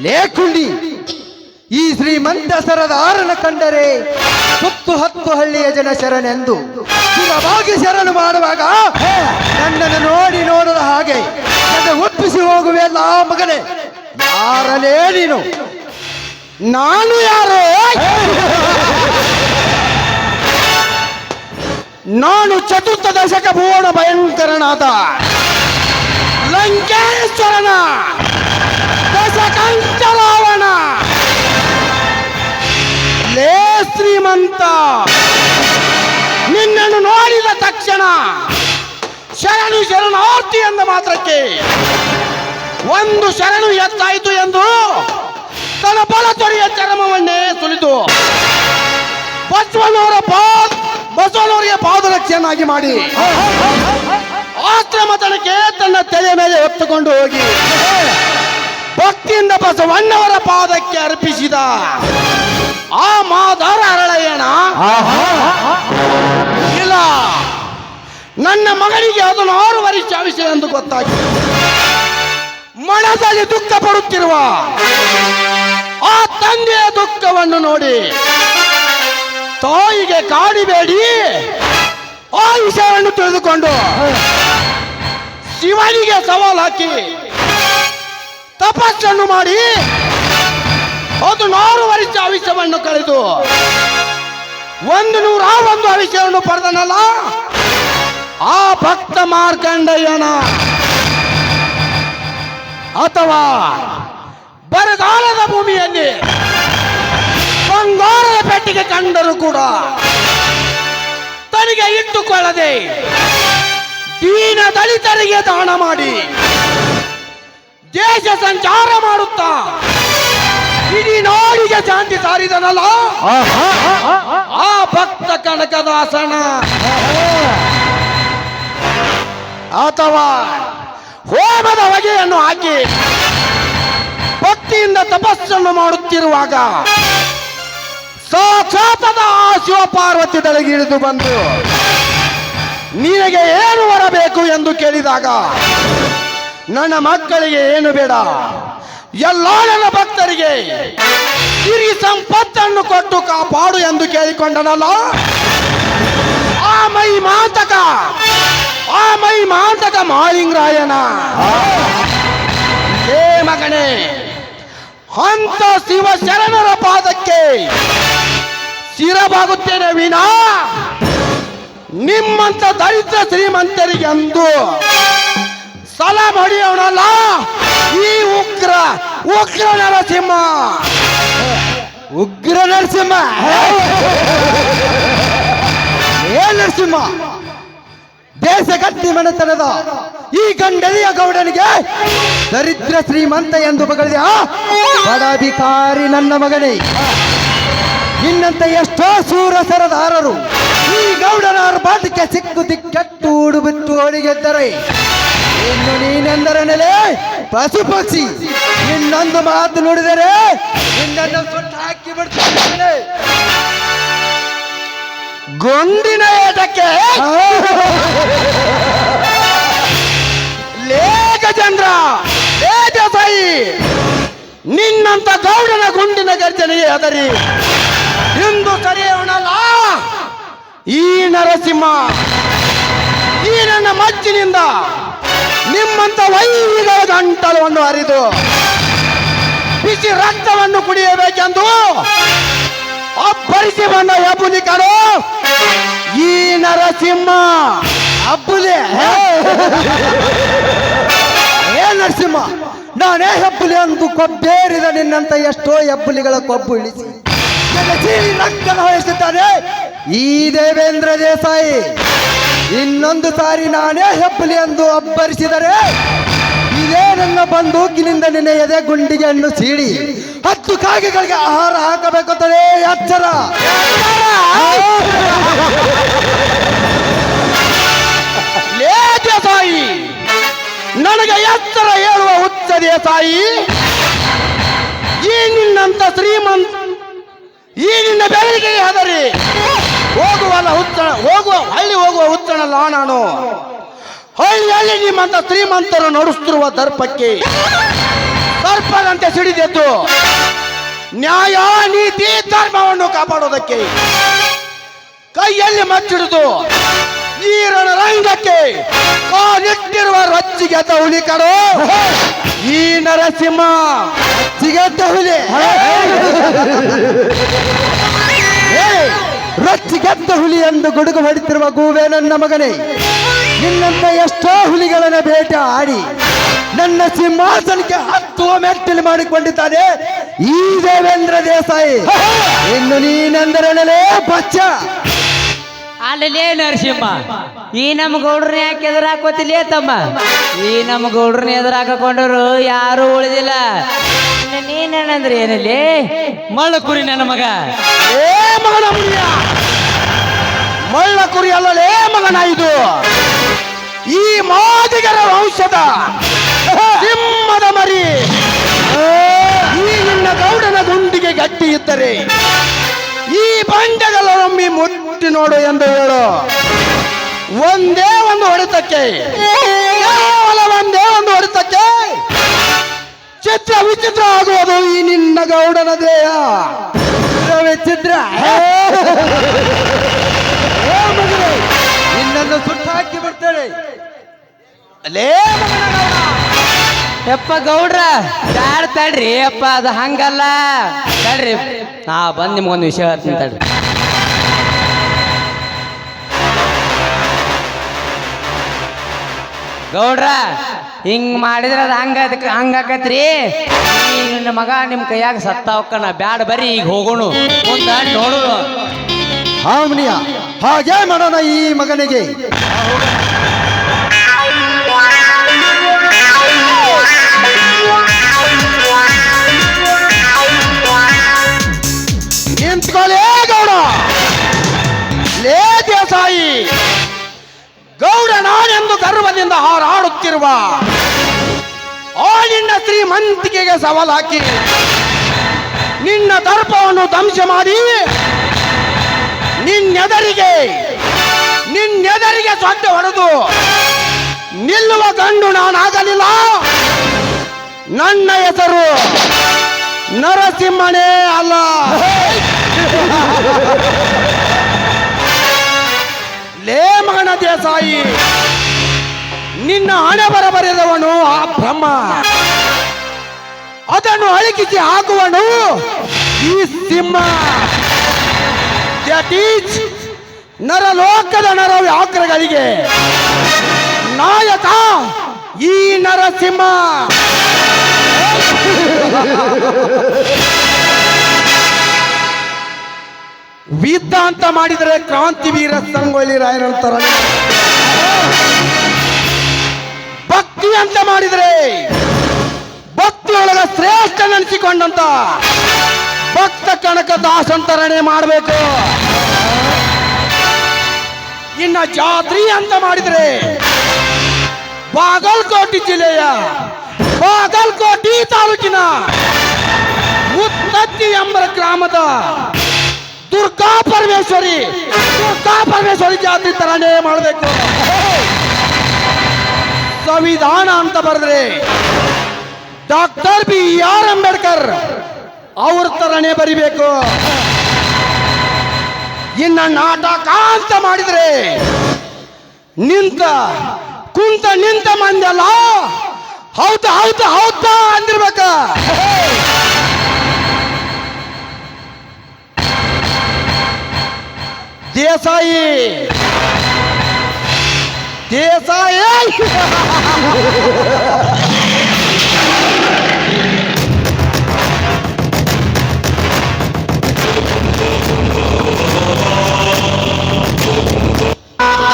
ಲೇಕುಂಡಿ ಈ ಶ್ರೀಮಂತ ಸರದಾರನ ಕಂಡರೆ ಸುತ್ತು ಹತ್ತು ಹಳ್ಳಿಯ ಜನ ಶರಣೆಂದು ಸುಲಭವಾಗಿ ಶರಣು ಮಾಡುವಾಗ ನನ್ನನ್ನು ನೋಡದ ಹಾಗೆ ನನ್ನ ಒಪ್ಪಿಸಿ ಹೋಗುವೆಲ್ಲ ಮಗನೇ. ಯಾರಲೇ ನೀನು? ನಾನು ಯಾರು? ನಾನು ಚತುರ್ಥ ದಶಕ ಭುವನ ಭಯಂಕರನಾದ ಲಂಕೇಶ್ವರನ ದಶಕಂಠ ರಾವಣ. ಲೇ ಶ್ರೀಮಂತ, ನಿನ್ನನ್ನು ನೋಡಿದ ತಕ್ಷಣ ಶರಣಾರ್ಥಿ ಎಂದ ಮಾತ್ರಕ್ಕೆ ಒಂದು ಶರಣು ಎತ್ತಾಯಿತು ಎಂದು ತನ್ನ ಬಲತೊಡೆಯ ಚರ್ಮವನ್ನೇ ಸುಲಿದು ಬಸವನವರಿಗೆ ಪಾದರಕ್ಷೆಯನ್ನಾಗಿ ಮಾಡಿ ಆಶ್ರಮತನಕ್ಕೆ ತನ್ನ ತಲೆ ಮೇಲೆ ಹೊತ್ತುಕೊಂಡು ಹೋಗಿ ಭಕ್ತಿಯಿಂದ ಬಸವಣ್ಣವರ ಪಾದಕ್ಕೆ ಅರ್ಪಿಸಿದ ಆ ಮಾದಾರ ಅರಳಯ್ಯನ ಇಲ್ಲ, ನನ್ನ ಮಗನಿಗೆ 16 ವರ್ಷ ವಿಷಯ ಎಂದು ಗೊತ್ತಾಗಿದೆ. ಮನದಲ್ಲಿ ದುಃಖ ಪಡುತ್ತಿರುವ ಆ ತಂದೆಯ ದುಃಖವನ್ನು ನೋಡಿ ತಾಯಿಗೆ ಕಾಡಿಬೇಡಿ ಆ ವಿಷಯವನ್ನು ತಿಳಿದುಕೊಂಡು ಶಿವನಿಗೆ ಸವಾಲು ಹಾಕಿ ತಪಸ್ಸನ್ನು ಮಾಡಿ 16 ವರ್ಷ ಆಯುಷ್ಯವನ್ನು ಕಳೆದು 101 ಆಯುಷ್ಯವನ್ನು ಪಡೆದನಲ್ಲ ಆ ಭಕ್ತ ಮಾರ್ಕಂಡಯ್ಯನ ಅಥವಾ ಬರಗಾಲದ ಭೂಮಿಯಲ್ಲಿ ಬಂಗಾರದ ಪೆಟ್ಟಿಗೆ ಕಂಡರೂ ಕೂಡ ತನಗೆ ಇಟ್ಟುಕೊಳ್ಳದೆ ದೀನ ದಲಿತರಿಗೆ ದಾನ ಮಾಡಿ ದೇಶ ಸಂಚಾರ ಮಾಡುತ್ತಾ ಇಡೀ ನಾಡಿಗೆ ಶಾಂತಿ ಸಾರಿದನಲ್ಲ ಆ ಭಕ್ತ ಕನಕದಾಸನ ಅಥವಾ ಹೋಮದ ಹೊಗೆಯನ್ನು ಹಾಕಿ ಭಕ್ತಿಯಿಂದ ತಪಸ್ಸನ್ನು ಮಾಡುತ್ತಿರುವಾಗ ಸಾಕ್ಷಾತದ ಶಿವಪಾರ್ವತಿ ದಳಗಿಳಿದು ಬಂದು ನಿನಗೆ ಏನು ಬರಬೇಕು ಎಂದು ಕೇಳಿದಾಗ ನನ್ನ ಮಕ್ಕಳಿಗೆ ಏನು ಬೇಡ, ಎಲ್ಲ ನನ್ನ ಭಕ್ತರಿಗೆ ಸಿರಿ ಸಂಪತ್ತನ್ನು ಕೊಟ್ಟು ಕಾಪಾಡು ಎಂದು ಕೇಳಿಕೊಂಡನಲ್ಲ ಆ ಮೈ ಮಾಂತಕ ಮಾಲಿಂಗರಾಯನ. ಹೇ ಮಗನೇ, ಅಂತ ಶಿವ ಶರಣರ ಪಾದಕ್ಕೆ ಶಿರಬಾಗುತ್ತೇನೆ ವಿನಾ ನಿಮ್ಮಂತ ದರಿದ್ರ ಶ್ರೀಮಂತರಿಗೆ ಅಂದು ಸಲ ಹೊಡೆಯೋಣಲ್ಲ ಈ ಉಗ್ರ ನರಸಿಂಹ. ಉಗ್ರ ನರಸಿಂಹ? ಏ ನರಸಿಂಹ, ದೇಶಗಟ್ಟಿ ಮನೆತನದ ಈ ಗಂಡಲಿಯ ಗೌಡನಿಗೆ ದರಿದ್ರ ಶ್ರೀಮಂತ ಎಂದು ಬಗಳಿದ ಬಡಾಧಿಕಾರಿ ನನ್ನ ಮಗನೇ. ನಿನ್ನಂತ ಎಷ್ಟೋ ಶೂರ ಸರದಾರರು ಈ ಗೌಡನ ಆರ್ಭಾಟಕ್ಕೆ ಸಿಕ್ಕು ದಿಕ್ಕಟ್ಟು ಉಡುಬಿಟ್ಟು ಓಡಿಗೆದ್ದರೆ ಇನ್ನು ನೀನೆಂದರೆ ನೆಲೆ ಪಶು ಪಕ್ಷಿ. ಇನ್ನೊಂದು ಮಾತು ನುಡಿದರೆ ನಿನ್ನನ್ನು ಸುಟ್ಟು ಹಾಕಿ ಬಿಡ್ತಾನೆ ಗೊಂದಿನ ಏಟಕ್ಕೆ. ಲೇಖಚಂದ್ರ ಲೇಖಸಾಯಿ, ನಿನ್ನಂತ ಗೌಡನ ಗುಂಡಿನ ಗರ್ಜನೆಗೆ ಅದರಿ ಇಂದು ಸರಿಯೋಣಲ್ಲ ಈ ನರಸಿಂಹ. ಈ ನನ್ನ ಮಚ್ಚಿನಿಂದ ನಿಮ್ಮಂತ ವೈರಿಗಳ ಗಂಟಲವನ್ನು ಹರಿದು ಬಿಸಿ ರಕ್ತವನ್ನು ಕುಡಿಯಬೇಕೆಂದು ಅಬ್ಬರಿಸಿ ಬಂದ ಹೆಬ್ಬುಲಿಕರು ಈ ನರಸಿಂಹ. ಹಬ್ಬುಲಿ? ಏ ನರಸಿಂಹ, ನಾನೇ ಹೆಬ್ಬುಲಿ ಅಂದು ಕೊಬ್ಬೇರಿದ ನಿನ್ನಂತ ಎಷ್ಟೋ ಹೆಬ್ಬುಲಿಗಳ ಕೊಬ್ಬು ಇಳಿಸಿ ರಕ್ತನ ಹೊಯಿಸುತ್ತಾನೆ ಈ ದೇವೇಂದ್ರ ದೇಸಾಯಿ. ಇನ್ನೊಂದು ಸಾರಿ ನಾನೇ ಹೆಬ್ಬುಲಿ ಎಂದು ಅಬ್ಬರಿಸಿದರೆ ಇದೇ ನನ್ನ ಬಂದೂಕಿನಿಂದ ನಿನ್ನ ಎದೆ ಗುಂಡಿಗೆ ಹಣ್ಣು ಸೀಳಿ 10 ಕಾಗೆಗಳಿಗೆ ಆಹಾರ ಹಾಕಬೇಕುತ್ತದೆ. ಎಚ್ಚರ! ದೇಸಾಯಿ, ನನಗೆ ಎಚ್ಚರ ಹೇಳುವ ಹುಚ್ಚ ದೇಸಾಯಿ. ಈ ನಿನ್ನಂತ ಶ್ರೀಮಂತ ಈ ನಿನ್ನ ಬೆಳಗ್ಗೆ ಹೆದರಿ ಹಳ್ಳಿ ಹೋಗುವ ಹುಚ್ಚನಲ್ಲ ನಾನು. ಹಳ್ಳಿಯಲ್ಲಿ ನಿಮ್ಮಂತ ಶ್ರೀಮಂತರು ನಡೆಸುತ್ತಿರುವ ದರ್ಪಕ್ಕೆ ಸರ್ಪದಂತೆ ಸಿಡಿದೆದ್ದು ನ್ಯಾಯ ನೀತಿ ಧರ್ಮವನ್ನು ಕಾಪಾಡೋದಕ್ಕೆ ಕೈಯಲ್ಲಿ ಮಚ್ಚಿಡುದು ಈ ರಣರಂಗಕ್ಕೆ ಕಾಲಿಟ್ಟಿರುವ ರೊಚ್ಚಿಗೆದ್ದ ಹುಲಿ ಕಡು ಈ ನರಸಿಂಹ. ರೊಚ್ಚಿಗೆದ್ದ ಹುಲಿ, ರೊಚ್ಚಿಗೆದ್ದ ಹುಲಿ ಎಂದು ಗುಡುಗು ಹೊಡಿತಿರುವ ಗೂವೆ ನನ್ನ ಮಗನೇ, ನಿನ್ನಂತ ಎಷ್ಟೋ ಹುಲಿಗಳನ್ನ ಬೇಟೆ ಆಡಿ ನನ್ನ ಸಿಂಹಾಸನಕ್ಕೆ ಹತ್ತುವ ಮೆಟ್ಟಿಲು ಮಾಡಿಕೊಂಡಿದ್ದಾನೆ ಈ ದೇವೇಂದ್ರ ದೇಸಾಯಿ. ಇನ್ನು ನೀನೆಂದರೇ ಬಚ್ಚ. ಅಲ್ಲಲೇ ನರಸಿಂಹ, ಈ ನಮ್ಮ ಗೌಡ್ರನ್ನ ಯಾಕೆ ಎದುರಾಕೋತಿಲೇ ತಮ್ಮ? ಈ ನಮ್ಮ ಗೌಡ್ರನ್ನ ಎದುರಾಕೊಂಡರು ಯಾರು ಉಳಿದಿಲ್ಲ. ನೀನೇನಂದ್ರೆ ಏನಲ್ಲಿ ಮಳ್ಳ ಕುರಿ ನನ್ನ ಮಗ. ಏ ಮಗನ ಮುನಿಯ, ಮಳ್ಳ ಕುರಿ ಅಲ್ಲಲೇ ಮಗನ, ಇದು ಈ ಮಾದಿಗರ ವಂಶದ ಸಿಂಹದ ಮರಿ. ಈ ನಿನ್ನ ಗೌಡನ ಗುಂಡಿಗೆ ಗಟ್ಟಿ ಇದ್ದರೆ ಈ ಬಂಡೆಗಳೊಮ್ಮೆ ಮುಟ್ಟಿ ನೋಡು ಎಂದು ಹೇಳು. ಒಂದೇ ಒಂದು ಹೊಡೆತಕ್ಕೆ, ಕೇವಲ ಒಂದೇ ಒಂದು ಹೊಡೆತಕ್ಕೆ ಚಿತ್ರ ವಿಚಿತ್ರ ಆಗುವುದು ಈ ನಿನ್ನ ಗೌಡನ ದೇಹ. ವಿಚಿತ್ರ ನಿನ್ನನ್ನು ಸುಟ್ಟು ಹಾಕಿ ಬಿಡ್ತೇನೆ. ಲೇ ಮಗನ ಗೌಡ, ಯಪ್ಪ ಗೌಡ್ರ ಬ್ಯಾಡ ತಡ್ರಿ ಅಪ್ಪ, ಅದು ಹಂಗಲ್ಲ ತಡ್ರಿ. ನಾ ಬಂದು ನಿಮ್ಗೊಂದು ವಿಷಯ ಹೇಳ್ತೀನಿ ತಡ್ರಿ. ಗೌಡ್ರ ಹಿಂಗ್ ಮಾಡಿದ್ರೆ ಅದು ಹಂಗಾಕತ್ರಿ. ನಿನ್ನ ಮಗ ನಿಮ್ಮ ಕೈಯಾಗ ಸತ್ತ ಹೋಕ್ಕನ ಬ್ಯಾಡ, ಬರ್ರಿ ಈಗ ಹೋಗೋಣ ಮುಂದ ನೋಡು. ಹಾ ಮುನಿಯ, ಹಾಗೆ ಮಾಡೋಣ ಈ ಮಗನಿಗೆ. ನಿಂತ್ಕೊಳ್ಳೇ ಗೌಡ. ಲೇ ದೇಸಾಯಿ, ಗೌಡ ನಾನೆಂದು ಗರ್ವದಿಂದ ಹಾರಾಡುತ್ತಿರುವ ಆ ನಿನ್ನ ಶ್ರೀಮಂತಿಕೆಗೆ ಸವಾಲು ಹಾಕಿ ನಿನ್ನ ದರ್ಪವನ್ನು ಧ್ವಂಸ ಮಾಡಿ ನಿನ್ನೆದರಿಗೆ ಸೊಡ್ಡೆ ಹೊಡೆದು ನಿಲ್ಲುವ ಗಂಡು ನಾನಾಗಲಿಲ್ಲ. ನನ್ನ ಹೆಸರು ನರಸಿಂಹನೇ ಅಲ್ಲ. ಲೇ ಮಗನ ದೇಸಾಯಿ, ನಿನ್ನ ಹಣೆ ಬರೆದವನು ಆ ಬ್ರಹ್ಮ, ಅದನ್ನು ಅಳಿಕಿಸಿ ಹಾಕುವನು ಈ ಸಿಂಹ. ದಟ್ ಈಸ್ ನರಲೋಕದ ನರ ವ್ಯಾಘ್ರಗಳಿಗೆ ನಾಯಕ ಈ ನರಸಿಂಹ. ಯುದ್ಧ ಅಂತ ಮಾಡಿದರೆ ಕ್ರಾಂತಿವೀರ ಸಂಗೊಳ್ಳಿ ರಾಯನಂತರ, ಭಕ್ತಿ ಅಂತ ಮಾಡಿದರೆ ಭಕ್ತಿಯೊಳಗ ಶ್ರೇಷ್ಠ ನೆನೆಸಿಕೊಂಡಂತ ಭಕ್ತ ಕನಕ ದಾಸಂತರಣೆ ಮಾಡಬೇಕು. ಇನ್ನ ಜಾತ್ರಿ ಅಂತ ಮಾಡಿದರೆ ಬಾಗಲಕೋಟೆ ಜಿಲ್ಲೆಯ ಬಾಗಲಕೋಟೆ ತಾಲೂಕಿನ ಮುತ್ತತ್ತಿ ಎಂಬ ಗ್ರಾಮದ ದುರ್ಗಾ ಪರಮೇಶ್ವರಿ ಜಾತಿ ತರನೇ ಮಾಡಬೇಕು. ಸಂವಿಧಾನ ಅಂತ ಬರೆದ್ರೆ ಡಾಕ್ಟರ್ BR ಅಂಬೇಡ್ಕರ್ ಅವ್ರ ತರನೇ ಬರಿಬೇಕು. ಇನ್ನ ನಾಟಕ ಅಂತ ಮಾಡಿದ್ರೆ ಕುಂತ ಮಂದೆಲ್ಲ ಹೌದ ಅಂದಿರ್ಬೇಕ. ದೇಸಾಯಿ